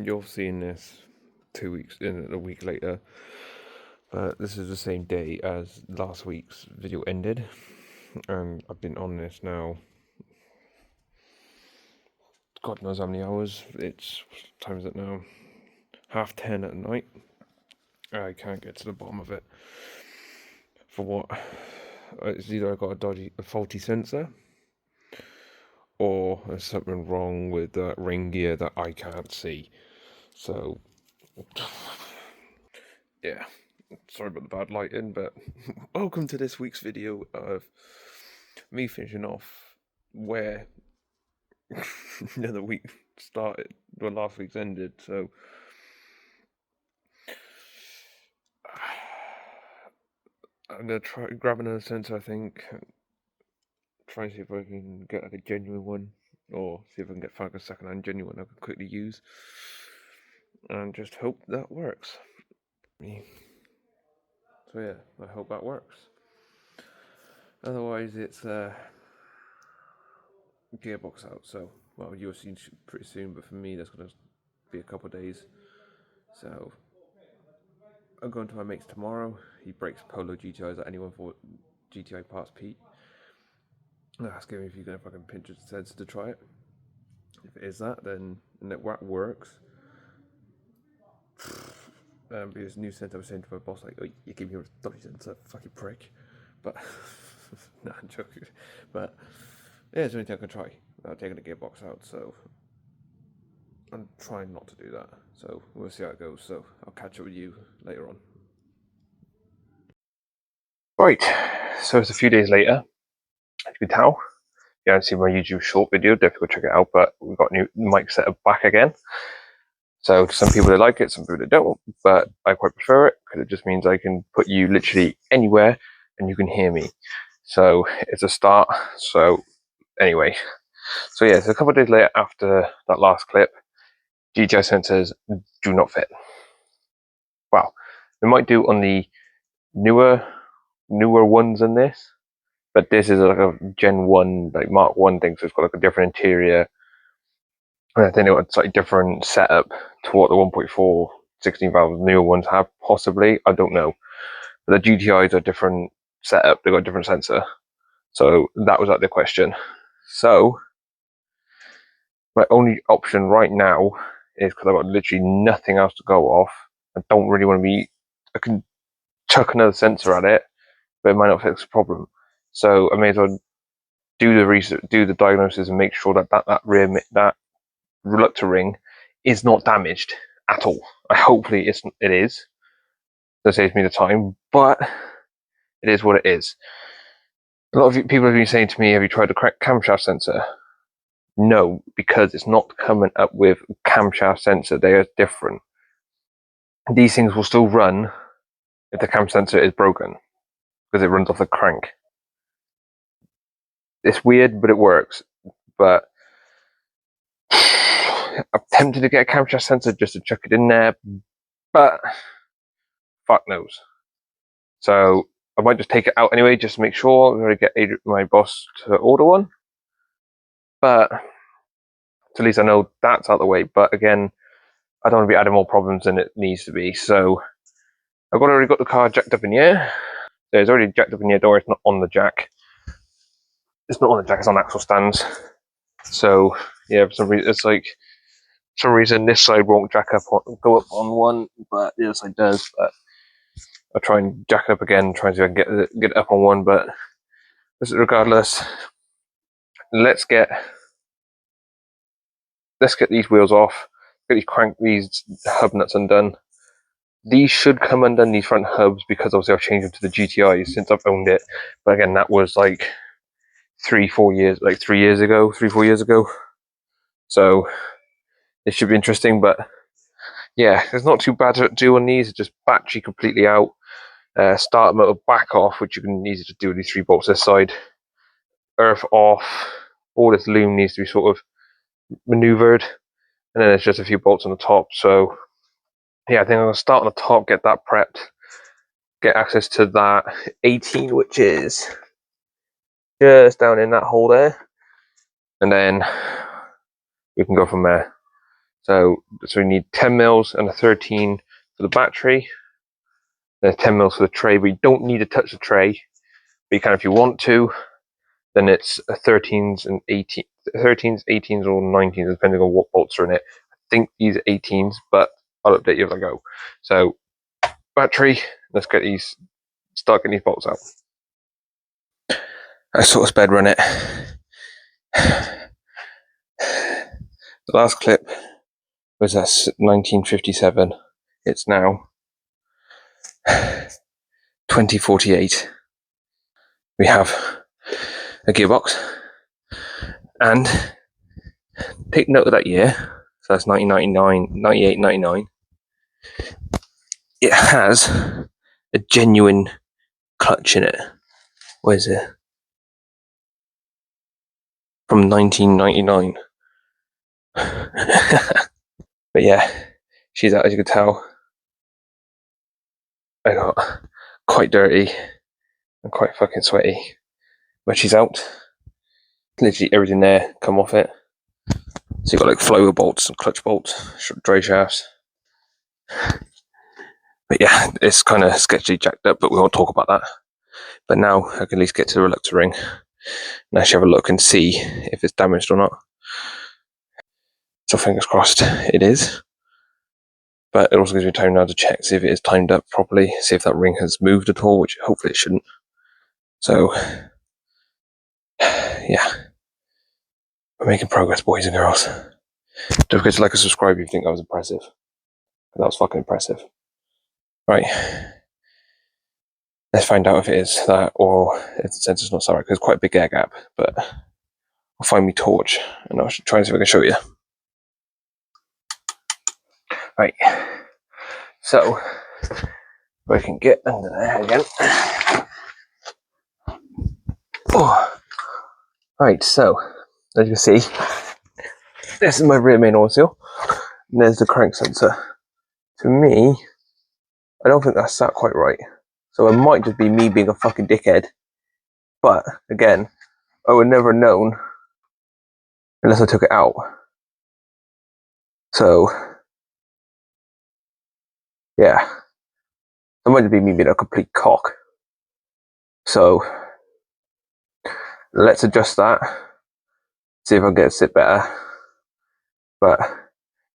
You're seeing this 2 weeks in a week later, but this is the same day as last week's video ended, and I've been on this now. God knows how many hours. What time is it now? 10:30 at night. I can't get to the bottom of it. For what? It's either I got a faulty sensor, or there's something wrong with that ring gear that I can't see. So, yeah. Sorry about the bad lighting, but welcome to this week's video of me finishing off where the week started, well, last week's ended. So I'm gonna try grab another sensor. I think try and see if I can get like a genuine one, or see if I can get a second-hand genuine I can quickly use, and just hope that works. So yeah, I hope that works. Otherwise, it's gearbox out. So well, you'll see pretty soon, but for me, that's gonna be a couple of days. So I'm going to my mate's tomorrow. He breaks Polo GTIs at anyone for GTI parts Pete. I ask him if I can pinch his sensor to try it. If it is that, then and it works. Because new sensor, I was saying to my boss, like, oh, you gave me a dodgy sensor, fucking prick. But nah, I'm joking. But yeah, it's the only thing I can try without taking the gearbox out. So I'm trying not to do that. So we'll see how it goes. So I'll catch up with you later on. Right, so it's a few days later. As you can tell, if you haven't seen my YouTube short video, definitely go check it out. But we've got new mic setup back again. So some people they like it, some people they don't. But I quite prefer it because it just means I can put you literally anywhere and you can hear me. So it's a start. So anyway, so yeah, so a couple of days later after that last clip, GTI sensors do not fit. Well, they might do on the newer ones than this, but this is like a Gen 1, like Mark 1 thing, so it's got like a different interior, and I think it was slightly different setup to what the 1.4 16 valve newer ones have, possibly, I don't know. But the GTIs are different setup, they've got a different sensor, so that was like the question. So my only option right now is, because I've got literally nothing else to go off, I don't really want to be, I can chuck another sensor at it, but it might not fix the problem. So I may as well do the research, do the diagnosis, and make sure that that reluctor ring is not damaged at all. Hopefully it is. That saves me the time, but it is what it is. A lot of people have been saying to me, have you tried the correct camshaft sensor? No, because it's not coming up with camshaft sensor. They are different. These things will still run if the cam sensor is broken, because it runs off the crank. It's weird, but it works. But I'm tempted to get a camshaft sensor just to chuck it in there, but fuck knows. So I might just take it out anyway, just to make sure. I'm going to get my boss to order one. But at least I know that's out of the way. But again, I don't want to be adding more problems than it needs to be. So I've already got the car jacked up in here. So it's already jacked up in here. Don't worry, it's not on the jack. It's not on the jack, it's on axle stands. So yeah, for some reason, it's like, for some reason this side won't go up on one, but the other side does. But I'll try and jack it up again, try and see if I can get it up on one. But regardless, let's get these wheels off, get these hub nuts undone. These should come undone, these front hubs, because obviously I've changed them to the GTIs since I've owned it. But again, that was like 3-4 years ago. So it should be interesting. But yeah, it's not too bad to do on these. Just battery completely out, starter motor back off, which you can easily just do with these 3 bolts this side, earth off. All this loom needs to be sort of maneuvered, and then there's just a few bolts on the top. So yeah, I think I'm going to start on the top, get that prepped, get access to that 18, which is just down in that hole there, and then we can go from there. So we need 10 mils and a 13 for the battery. There's 10 mils for the tray. We don't need to touch the tray, but you can if you want to. Then it's a 13s and 18s, 13s, 18s, or 19s, depending on what bolts are in it. I think these are 18s, but I'll update you as I go. So battery, let's get these, start getting these bolts out. I sort of sped run it. The last clip was at 1957. It's now 2048. We have a gearbox, and take note of that year. So that's 1999, 98, 99. It has a genuine clutch in it. Where is it? From 1999. But yeah, she's out, as you can tell. I got quite dirty and quite fucking sweaty. But she's out. Literally everything there come off it. So you've got like flower bolts and clutch bolts, dray shafts. But yeah, it's kind of sketchy jacked up, but we won't talk about that. But now I can at least get to the reluctor ring and actually have a look and see if it's damaged or not. So fingers crossed it is. But it also gives me time now to check, see if it is timed up properly, see if that ring has moved at all, which hopefully it shouldn't. So, yeah. We're making progress, boys and girls. Don't forget to like and subscribe if you think that was impressive. That was fucking impressive. Right. Let's find out if it is that or if the sensor's not sorry, because it's quite a big air gap. But I'll find me torch and I'll try and see if I can show you. Right. So, we can get under there again. Oh. Right, so, as you can see, this is my rear main oil seal, and there's the crank sensor. To me, I don't think that's sat quite right. So it might just be me being a fucking dickhead. But, again, I would never have known unless I took it out. So, yeah. It might just be me being a complete cock. So, let's adjust that. See if I can get it to sit better. But,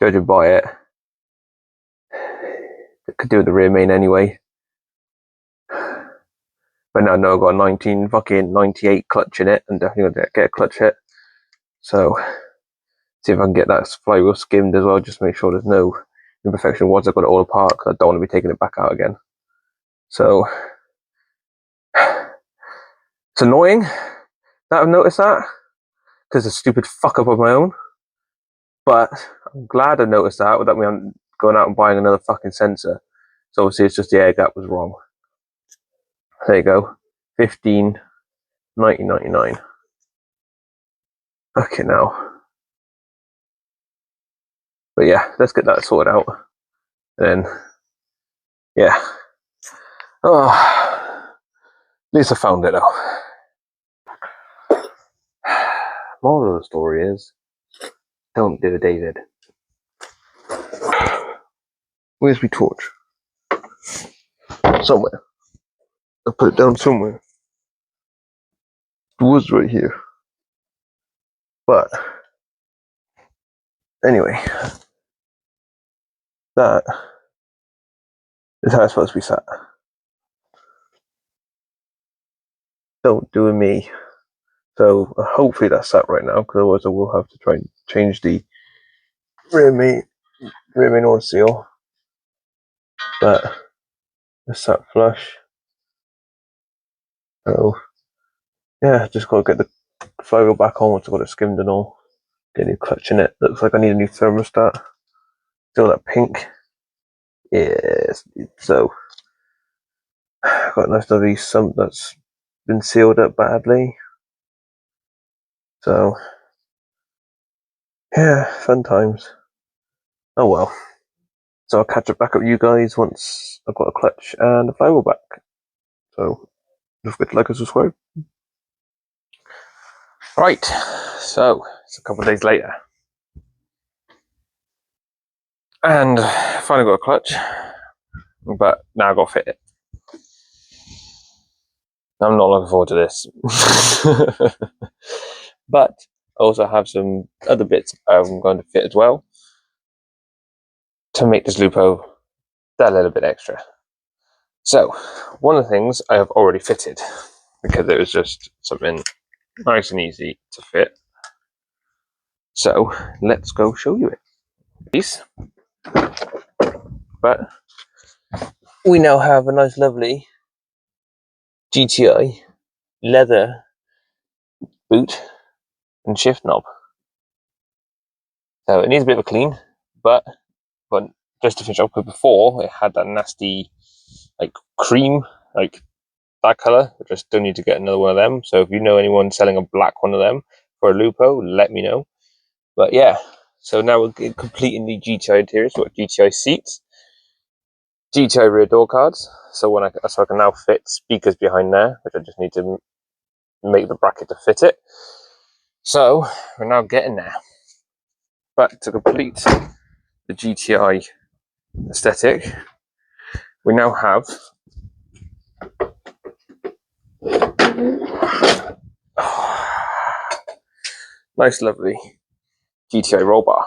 judging by it, I could do it the rear main anyway. But now I know I've got a 98 clutch in it, and definitely gonna get a clutch hit. So, see if I can get that flywheel skimmed as well, just to make sure there's no imperfection once I've got it all apart, because I don't want to be taking it back out again. So, it's annoying that I've noticed that, because it's a stupid fuck up of my own. But I'm glad I noticed that without me going out and buying another fucking sensor. So obviously it's just the air gap was wrong. There you go. 15, 1999. Okay now. But yeah, let's get that sorted out. And then, yeah. Oh, at least I found it though. Moral of the story is, don't do a David. Where's my torch? Somewhere. I put it down somewhere. It was right here. But, anyway. That is how it's supposed to be sat. Don't do a me. So hopefully that's sat right now, because otherwise I will have to try and change the rear main oil seal. But it's sat flush. So yeah, just got to get the flywheel back on once I've got it skimmed and all. Get a new clutch in it. Looks like I need a new thermostat. Still that pink. Yes. So I've got a nice lovely sump that's been sealed up badly. So yeah, fun times. Oh well. So I'll catch up back up with you guys once I've got a clutch and a flywheel back. So don't forget to like and subscribe. Right, so it's a couple of days later. And finally got a clutch, but now I've got to fit it. I'm not looking forward to this. But I also have some other bits I'm going to fit as well to make this Lupo that little bit extra. So, one of the things I have already fitted, because it was just something nice and easy to fit. So, let's go show you it. Peace. But we now have a nice lovely GTI leather boot and shift knob. So it needs a bit of a clean, but just to finish up with, before it had that nasty like cream, like that colour. I just don't need to get another one of them. So if you know anyone selling a black one of them for a Lupo, let me know. But yeah, so now we're completing the GTI interior. So we've got GTI seats, GTI rear door cards. So I can now fit speakers behind there, which I just need to make the bracket to fit it. So we're now getting there. But to complete the GTI aesthetic, we now have nice lovely GTI roll bar.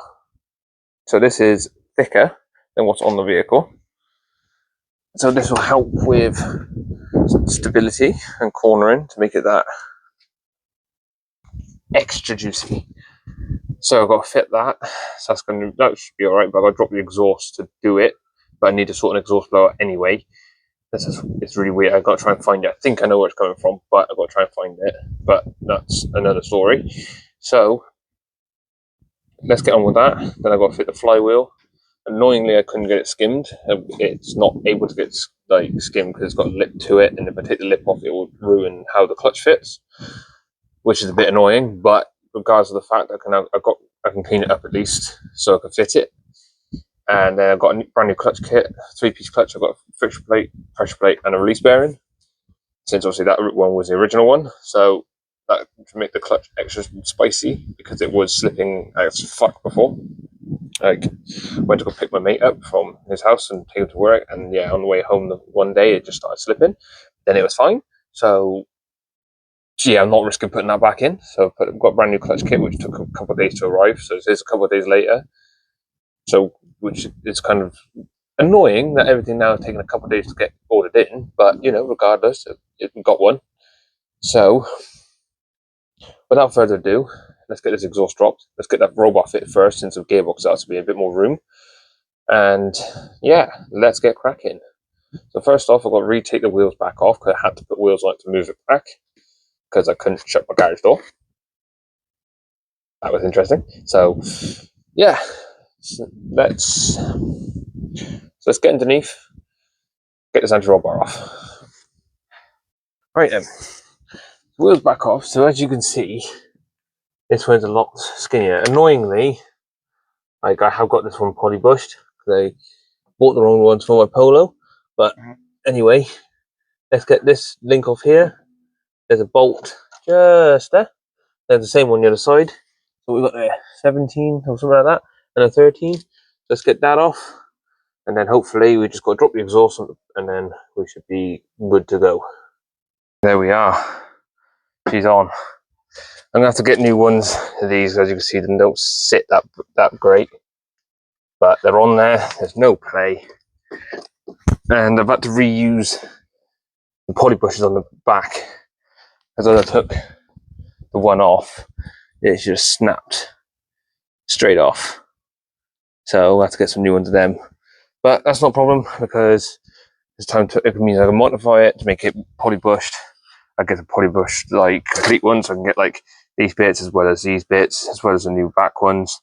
So this is thicker than what's on the vehicle. So this will help with stability and cornering to make it that extra juicy. So I've got to fit that. So that should be alright, but I've got to drop the exhaust to do it. But I need to sort an exhaust blower anyway. It's really weird. I've got to try and find it. I think I know where it's coming from, but I've got to try and find it. But that's another story. So let's get on with that. Then I've got to fit the flywheel. Annoyingly, I couldn't get it skimmed. It's not able to get skimmed because it's got a lip to it, and if I take the lip off, it will ruin how the clutch fits, which is a bit annoying. But regardless of the fact, I can clean it up at least so I can fit it. And then I've got a brand new clutch kit, 3-piece clutch. I've got a friction plate, pressure plate, and a release bearing. Since obviously that one was the original one, so that to make the clutch extra spicy because it was slipping as fuck before. Like, went to go pick my mate up from his house and take him to work, and yeah, on the way home one day it just started slipping. Then it was fine. So yeah, I'm not risking putting that back in. So I've got a brand new clutch kit, which took a couple of days to arrive. So it is a couple of days later. So which is kind of annoying that everything now is taking a couple of days to get ordered in. But regardless, it got one. So without further ado, let's get this exhaust dropped. Let's get that robot fit first, since the gearbox has to be a bit more room. And yeah, let's get cracking. So first off, I've got to retake the wheels back off because I had to put wheels on it to move it back because I couldn't shut my garage door. That was interesting. So yeah, let's get underneath, get this anti-roll bar off. Right then, wheels back off. So as you can see, this one's a lot skinnier. Annoyingly, I have got this one poly bushed. They bought the wrong ones for my Polo, but anyway, let's get this link off here. There's a bolt just there. There's the same on the other side. So we've got there 17 or something like that, and a 13. Let's get that off, and then hopefully we just got to drop the exhaust on, and then we should be good to go. There we are. She's on. I'm gonna have to get new ones of these. As you can see, they don't sit that great, but they're on there. There's no play, and I've had to reuse the poly bushes on the back as I took the one off. It just snapped straight off. So we'll have to get some new ones of them. But that's not a problem because it's time to, it means I can modify it to make it poly bushed. I get a poly bushed like complete one, so I can get like these bits as well as these bits, as well as the new back ones.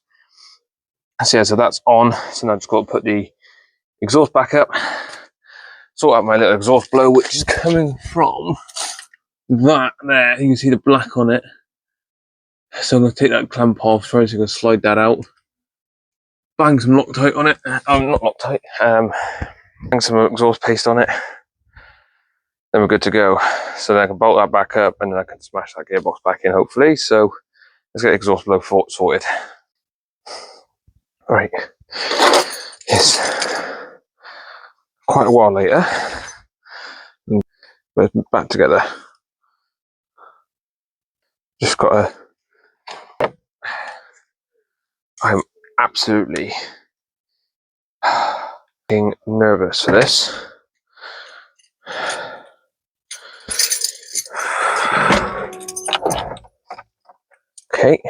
So yeah, so that's on. So now I've just got to put the exhaust back up, sort out my little exhaust blow, which is coming from that there. You can see the black on it. So I'm going to take that clamp off, try to slide that out. Bang some Loctite on it. Not Loctite. Bang some exhaust paste on it. Then we're good to go. So then I can bolt that back up, and then I can smash that gearbox back in, hopefully. So let's get the exhaust blow sorted. Right. It's quite a while later. We're back together. Just got to. I'm absolutely being nervous for this. Okay.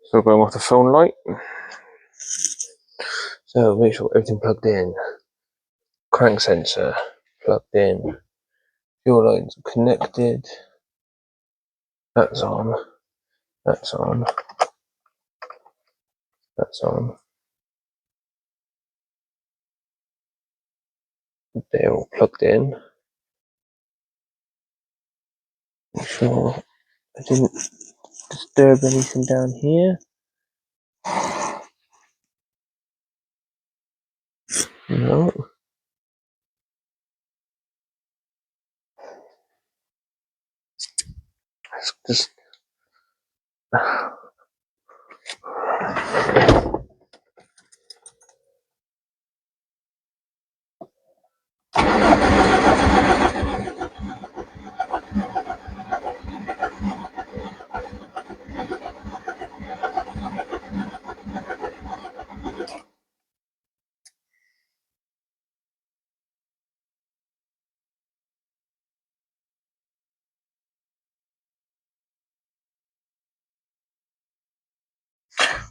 So going off the phone light. So make sure everything plugged in. Crank sensor plugged in. Fuel lines connected. That's on. That's on. That's on. They're all plugged in. Make sure I didn't disturb anything down here. No. It's just.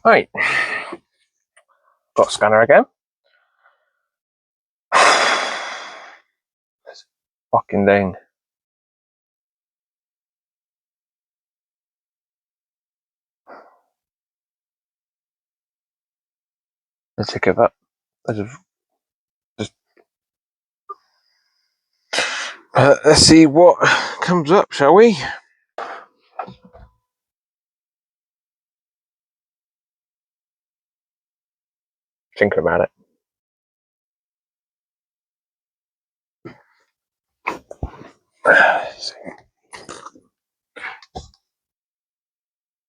Right. Got a scanner again. This fucking thing. Let's check it up. Let's see what comes up, shall we? Thinking about it.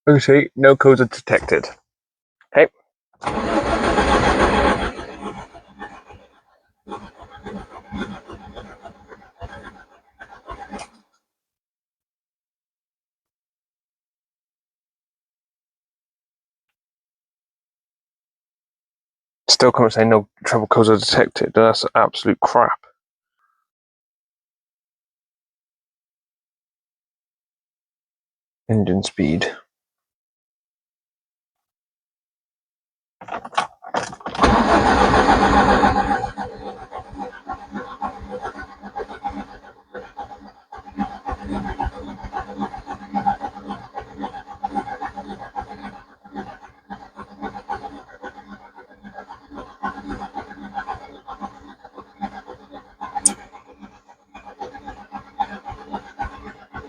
Okay, no codes are detected. Okay. Still can't say no trouble codes are detected. That's absolute crap. Engine speed.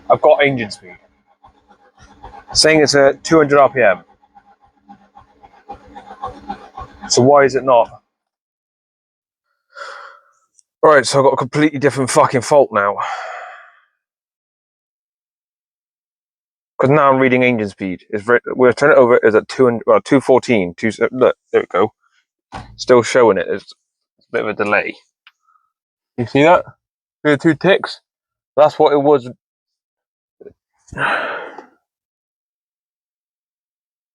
I've got engine speed. Saying it's at 200 RPM. So why is it not? Alright, so I've got a completely different fucking fault now. Because now I'm reading engine speed. We'll turn it over, it's at 200, well, 214. Look, there we go. Still showing it. There's a bit of a delay. You see that? The 2 ticks? That's what it was.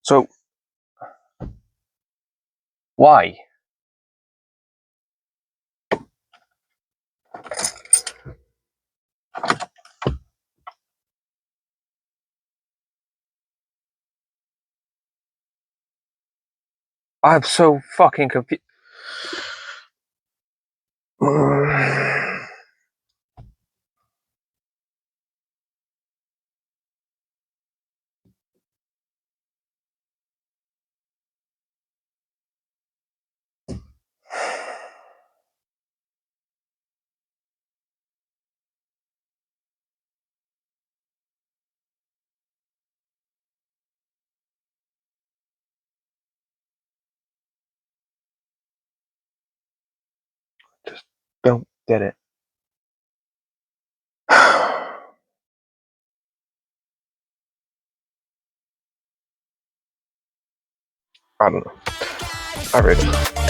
So, why? I'm so fucking confused. Don't get it. I don't know. I really don't know.